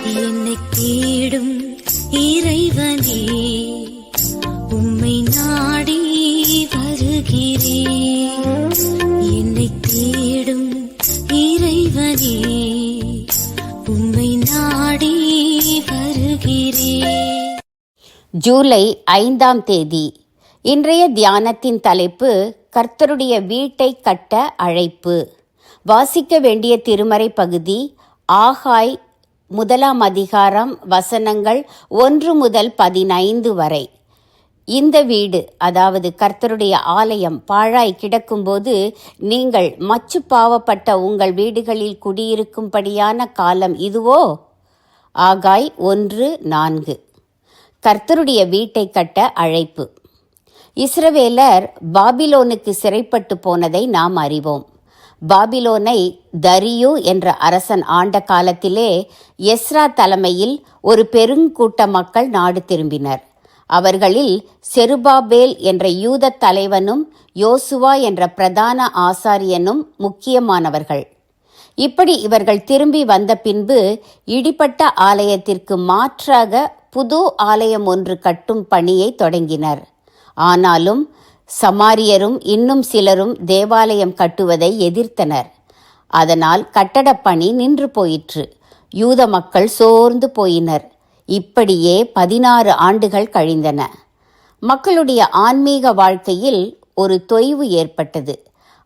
என்னை தேடும் இறைவனே, உம்மை நாடி வருகிறேன். என்னை தேடும் இறைவனே, உம்மை நாடி வருகிறேன். ஜூலை 5ஆம் தேதி. இன்றைய தியானத்தின் தலைப்பு கர்த்தருடைய வீட்டை கட்ட அழைப்பு. வாசிக்க வேண்டிய திருமறை பகுதி ஆகாய் 1ஆம் அதிகாரம் வசனங்கள் 1 முதல் 15 வரை. இந்த வீடு, அதாவது கர்த்தருடைய ஆலயம் பாழாய் கிடக்கும்போது நீங்கள் மச்சு பாவப்பட்ட உங்கள் வீடுகளில் குடியிருக்கும்படியான காலம் இதுவோ? ஆகாய் 1:4. கர்த்தருடைய வீட்டை கட்ட அழைப்பு. இஸ்ரவேலர் பாபிலோனுக்கு சிறைப்பட்டு போனதை நாம் அறிவோம். பாபிலோனை தரியு என்ற அரசன் ஆண்ட காலத்திலே எஸ்ரா தலைமையில் ஒரு பெருங்கூட்ட மக்கள் நாடு திரும்பினர். அவர்களில் செருபாபேல் என்ற யூத தலைவனும் யோசுவா என்ற பிரதான ஆசாரியனும் முக்கியமானவர்கள். இப்படி இவர்கள் திரும்பி வந்த பின்பு இடிபட்ட ஆலயத்திற்கு மாற்றாக புது ஆலயம் ஒன்று கட்டும் பணியை தொடங்கினர். ஆனாலும் சமாரியரும் இன்னும் சிலரும் தேவாலயம் கட்டுவதை எதிர்த்தனர். அதனால் கட்டடப் பணி நின்று போயிற்று. யூத மக்கள் சோர்ந்து போயினர். இப்படியே 16 ஆண்டுகள் கழிந்தன. மக்களுடைய ஆன்மீக வாழ்க்கையில் ஒரு தொய்வு ஏற்பட்டது.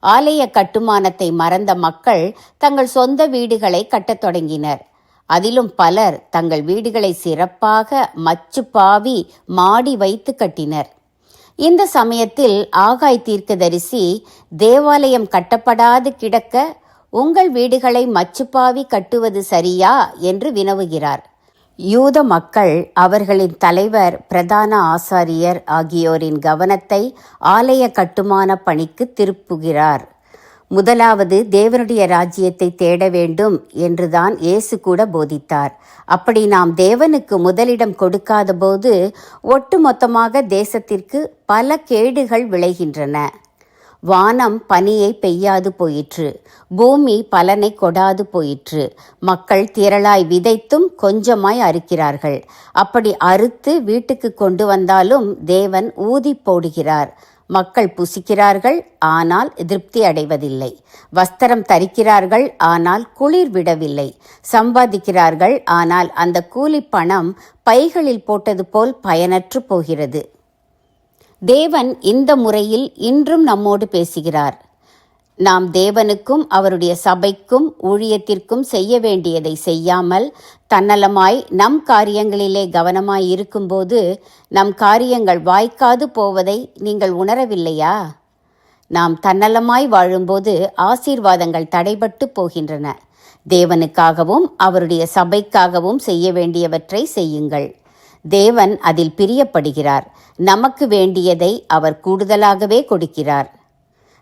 ஆலய கட்டுமானத்தை மறந்த மக்கள் தங்கள் சொந்த வீடுகளை கட்டத் தொடங்கினர். அதிலும் பலர் தங்கள் வீடுகளை சிறப்பாக மச்சு பாவி மாடி வைத்து கட்டினர். இந்த சமயத்தில் ஆகாய் தீர்க்கதரிசி தேவாலயம் கட்டப்படாது கிடக்க உங்கள் வீடுகளை மச்சுப்பாவி கட்டுவது சரியா என்று வினவுகிறார். யூத மக்கள் அவர்களின் தலைவர், பிரதான ஆசாரியர் ஆகியோரின் கவனத்தை ஆலய கட்டுமான பணிக்கு திருப்புகிறார். முதலாவது தேவனுடைய ராஜ்யத்தை தேட வேண்டும் என்றுதான் இயேசு கூட போதித்தார். அப்படி நாம் தேவனுக்கு முதலிடம் கொடுக்காத போது ஒட்டுமொத்தமாக தேசத்திற்கு பல கேடுகள் விளைகின்றன. வானம் பனியை பெய்யாது போயிற்று, பூமி பலனை கொடாது போயிற்று. மக்கள் திரளாய் விதைத்தும் கொஞ்சமாய் அறுக்கிறார்கள். அப்படி அறுத்து வீட்டுக்கு கொண்டு வந்தாலும் தேவன் ஊதி போடுகிறார். மக்கள் புசிக்கிறார்கள், ஆனால் திருப்தி அடைவதில்லை. வஸ்திரம் தரிக்கிறார்கள், ஆனால் குளிர் விடவில்லை. சம்பாதிக்கிறார்கள், ஆனால் அந்த கூலி பணம் பைகளில் போட்டது போல் பயனற்று போகிறது. தேவன் இந்த முறையில் இன்றும் நம்மோடு பேசுகிறார். நாம் தேவனுக்கும் அவருடைய சபைக்கும் ஊழியத்திற்கும் செய்ய வேண்டியதை செய்யாமல் தன்னலமாய் நம் காரியங்களிலே கவனமாய் இருக்கும்போது நம் காரியங்கள் வாய்க்காது போவதை நீங்கள் உணரவில்லையா? நாம் தன்னலமாய் வாழும்போது ஆசீர்வாதங்கள் தடைபட்டு போகின்றன. தேவனுக்காகவும் அவருடைய சபைக்காகவும் செய்ய வேண்டியவற்றை செய்யுங்கள். தேவன் அதில் பிரியப்படுகிறார். நமக்கு வேண்டியதை அவர் கூடுதலாகவே கொடுக்கிறார்.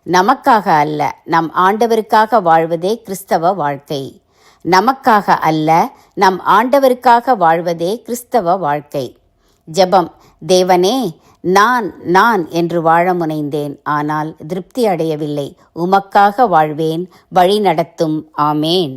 நமக்காக அல்ல, நம் ஆண்டவருக்காக வாழ்வதே கிறிஸ்தவ வாழ்க்கை. நமக்காக அல்ல, நம் ஆண்டவருக்காக வாழ்வதே கிறிஸ்தவ வாழ்க்கை. ஜெபம். தேவனே, நான் என்று வாழ முனைந்தேன், ஆனால் திருப்தி அடையவில்லை. உமக்காக வாழ்வேன், வழி நடத்தும். ஆமேன்.